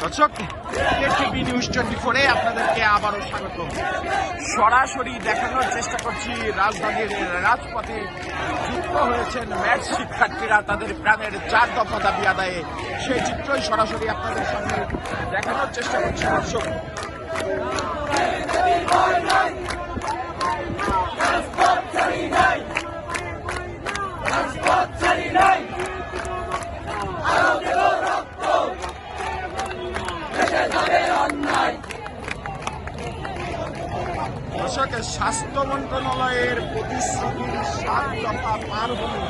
দর্শক, KTV news 24-এ আপনাদেরকে আবারও স্বাগত। সরাসরি দেখানোর চেষ্টা করছি রাজধানীর রাজপথে যুক্ত হয়েছেন ম্যাথ শিক্ষার্থীরা তাদের প্রাণের 4 দফা দাবি আদায়ে। সেই চিত্রই সরাসরি আপনাদের সামনে দেখানোর চেষ্টা করছি দর্শক। দর্শক, স্বাস্থ্য মন্ত্রণালয়ের প্রতিশ্রুতির 7 দফা পার হলেও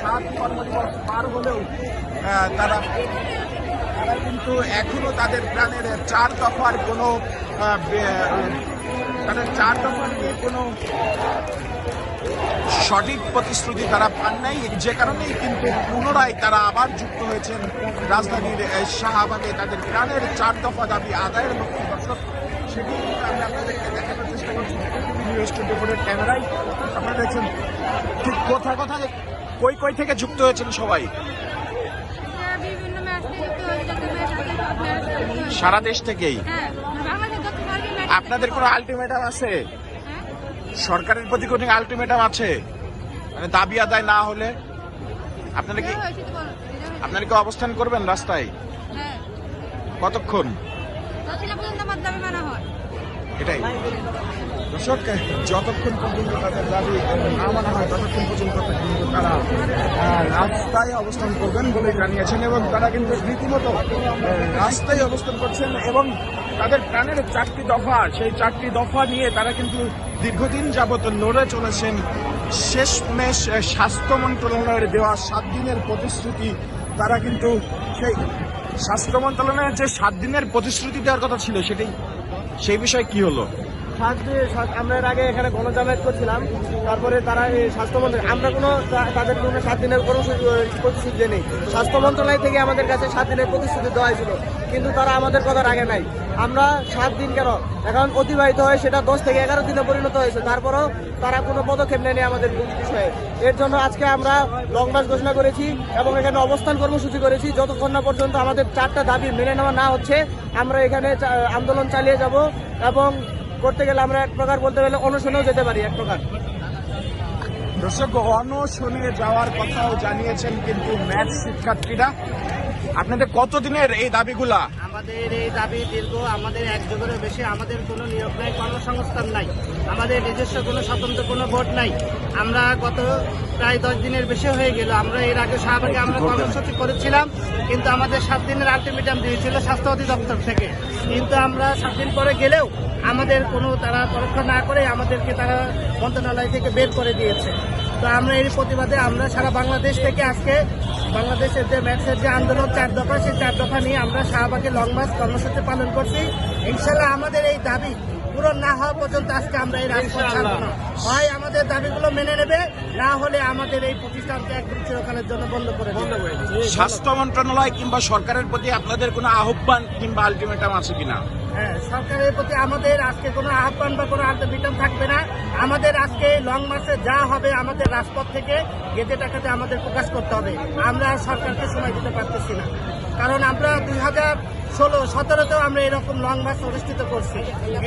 7 কর্মদিবস পার হলেও তারা কিন্তু এখনো তাদের প্রাণের 4 দফার কোনো সঠিক প্রতিশ্রুতি তারা পান নাই, যে কারণেই কিন্তু পুনরায় তারা আবার যুক্ত হয়েছেন রাজধানীর শাহবাগে তাদের প্রাণের 4 দফা দাবি আদায়ের লক্ষ্যে। দর্শক, সেটি আমরা আপনাদেরকে দেখানোর চেষ্টা করছি নিউজ 24-এর ক্যামেরায়। আপনারা দেখছেন ঠিক কোথায় কোথায় কই থেকে যুক্ত হয়েছেন সবাই, সারা দেশ থেকেই। আপনাদের কোনো আলটিমেটাম আছে? সরকারের প্রতি কোনো আলটিমেটাম আছে? মানে দাবি আদায় না হলে আপনারা কি অবস্থান করবেন রাস্তায়? কতক্ষণ? এটাই দর্শক, যতক্ষণ পর্যন্ত তাদের দাবি না মানা হয় ততক্ষণ পর্যন্ত কিন্তু তারা রাস্তায় অবস্থান করবেন বলে জানিয়েছেন, এবং তারা কিন্তু রীতিমতো রাস্তায় অবস্থান করছেন এবং তাদের প্রাণের 4টি দফা, সেই 4টি দফা নিয়ে তারা কিন্তু দীর্ঘদিন যাবত লড়ে চলেছেন। শেষমেশ স্বাস্থ্য মন্ত্রণালয়ের দেওয়া 7 দিনের প্রতিশ্রুতি, তারা কিন্তু সেই স্বাস্থ্য মন্ত্রণালয়ের যে 7 দিনের প্রতিশ্রুতি দেওয়ার কথা ছিল সেই বিষয়ে কি হলো? আমরা এর আগে এখানে গণজামায়াত করছিলাম, তারপরে তারা এই স্বাস্থ্যমন্ত্রী, আমরা তাদের কোনো 7 দিনের কোনো প্রতিশ্রুতি নেই। স্বাস্থ্য মন্ত্রণালয় থেকে আমাদের কাছে 7 দিনের প্রতিশ্রুতি দেওয়া হয়েছিল, কিন্তু তারা আমাদের কথা রাখে নাই। আমরা 7 দিন কেন এখন অতিবাহিত হয়ে সেটা 10 থেকে 11 দিনে পরিণত হয়েছে, তারপরেও তারা কোনো পদক্ষেপ নেয়নি আমাদের বিষয়ে। এর জন্য আজকে আমরা লং মার্চ ঘোষণা করেছি এবং এখানে অবস্থান কর্মসূচি করেছি। যতক্ষণ না পর্যন্ত আমাদের 4টা দাবি মেনে নেওয়া না হচ্ছে, আমরা এখানে আন্দোলন চালিয়ে যাব এবং করতে গেলে আমরা এক প্রকার বলতে গেলে অনশনেও যেতে পারি এক প্রকার। দর্শক, অনশনে যাওয়ার কথাও জানিয়েছেন কিন্তু ম্যাথ শিক্ষার্থীরা। আপনাদের কতদিনের এই দাবিগুলা? আমাদের এই দাবি দীর্ঘ, আমাদের 1 যুগেরও বেশি। আমাদের কোনো নিয়োগ নাই, কর্মসংস্থান নাই, আমাদের নিজস্ব কোনো স্বতন্ত্র কোনো ভোট নাই। আমরা গত প্রায় 10 দিনের বেশি হয়ে গেল। আমরা এর আগে শাহবাগে আমরা কর্মসূচি করেছিলাম, কিন্তু আমাদের 7 দিনের আলটিমেটাম দিয়েছিল স্বাস্থ্য অধিদপ্তর থেকে, কিন্তু আমরা 7 দিন পরে গেলেও আমাদের কোনো তারা পরীক্ষা না করে আমাদেরকে তারা মন্ত্রণালয় থেকে বের করে দিয়েছে। তো আমরা এর প্রতিবাদে আমরা সারা বাংলাদেশ থেকে আজকে বাংলাদেশের যে ম্যাথসের যে আন্দোলন 4 দফা, সেই 4 দফা নিয়ে আমরা শাহবাগে লং মার্চ কর্মসূচি পালন করছি। ইনশাল্লাহ আমাদের এই দাবি পূরণ না হওয়া পর্যন্ত আজকে আমরা এই রাজপথ ছাড়ব না। হয় আমাদের দাবিগুলো মেনে নেবে, না হলে আমাদের এই প্রতিষ্ঠানকে একদম চিরকালের জন্য বন্ধ করে দেবে। স্বাস্থ্য মন্ত্রণালয় কিংবা সরকারের প্রতি আপনাদের কোনো আহ্বান কিংবা আলটিমেটাম আছে কিনা? হ্যাঁ, সরকারের প্রতি আমাদের আজকে কোনো আহ্বান বা কোনো আলটিমেটাম থাকবে না। আমাদের আজকে লং মার্চে যা হবে আমাদের রাজপথ থেকে গেটে টাকাতে আমাদের প্রকাশ করতে হবে। আমরা সরকারকে সময় দিতে পারতেছি না, কারণ আমরা 2016-17তেও আমরা এরকম লং মার্চ অনুষ্ঠিত করছি।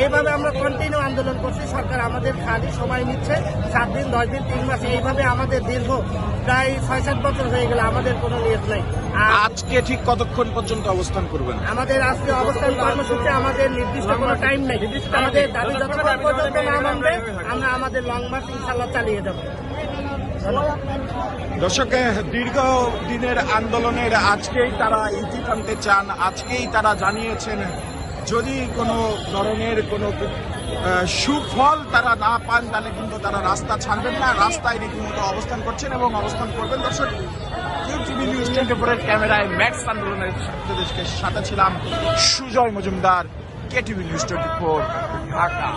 এইভাবে আমরা কন্টিনিউ আন্দোলন করছি। সরকার আমাদের খালি সময় নিচ্ছে 7 দিন, 10 দিন, 3 মাস, এইভাবে আমাদের দীর্ঘ প্রায় 6-7 বছর হয়ে গেল। আমাদের কোনো নিয়ত নাই। আজকে ঠিক কতক্ষণ পর্যন্ত অবস্থান করবেন? আমাদের আজকে অবস্থান কর্মসূচি আমাদের নির্দিষ্ট কোনো টাইম নেই। আমাদের দাবি যতক্ষণ পর্যন্ত না মানবে আমরা আমাদের লং মার্চ ইনশাল্লাহ চালিয়ে যাব। দর্শক, দীর্ঘ দিনের আন্দোলনের আজকেই তারা ইতি টানতে চান। আজকেই তারা জানিয়েছেন যদি কোনো ধরনের কোনো সুফল তারা না পান তাহলে কিন্তু তারা রাস্তা ছাড়বেন না, রাস্তায় রীতিমতো অবস্থান করছেন এবং অবস্থান করবেন। দর্শক, কেটিভি নিউজ 24-এর ক্যামেরায় ম্যাথস আন্দোলনের সাথে ছিলাম সুজয় মজুমদার, কেটিভি নিউজ 24 ঢাকা।